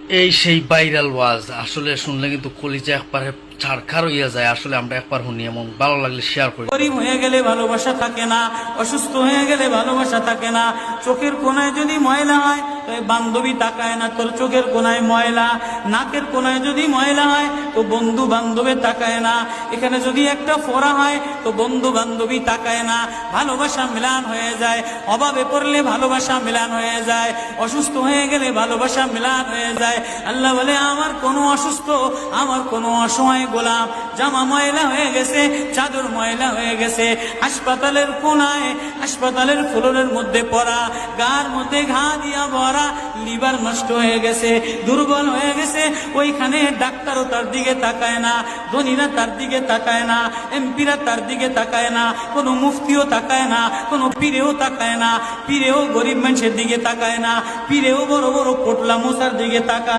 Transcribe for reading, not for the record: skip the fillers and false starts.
এই সেই ভাইরাল ওয়াজ আসলে শুনলে কিন্তু কলিজা একবারে ছাড়খার হইয়া যায়। আসলে আমরা একবার শুনি এবং ভালো লাগলে শেয়ার করি। গরিব হয়ে গেলে ভালোবাসা থাকে না, অসুস্থ হয়ে গেলে ভালোবাসা থাকে না। চোখের কোনায় যদি ময়লা হয় তো বান্ধবী তাকায় না, তোর চোখের কোনায় ময়লা। নাকের কোনায় যদি ময়লা হয় তো বন্ধু বান্ধবে তাকায় না। এখানে যদি একটা ফোড়া হয় তো বন্ধু বান্ধবী তাকায় না। ভালোবাসা মিলান হয়ে যায়, অভাবে পড়লে ভালোবাসা মিলান হয়ে যায়, অসুস্থ হয়ে গেলে ভালোবাসা মিলান হয়ে যায়। আল্লাহ বলে আমার কোনো অসুস্থ, আমার কোনো অসহায় গোলাম জামা ময়লা হয়ে গেছে, চাদর ময়লা হয়ে গেছে, হাসপাতালের কোনায় হাসপাতালের ফ্লোরের মধ্যে পড়া, গার মধ্যে ঘা দিয়া ভরা, লিভার নষ্ট হয়ে গেছে, দুর্বল হয়ে গেছে। ওইখানে ডাক্তারও তার দিকে তাকায় না, ধনীরা তার দিকে তাকায় না, এমপিরা তার দিকে তাকায় না, কোনো মুফতিও তাকায় না, কোনো পীরেও তাকায় না। পীরেও গরিব মানুষের দিকে তাকায় না, পীরেও বড় বড় পোটলা মশার দিকে তাকায়।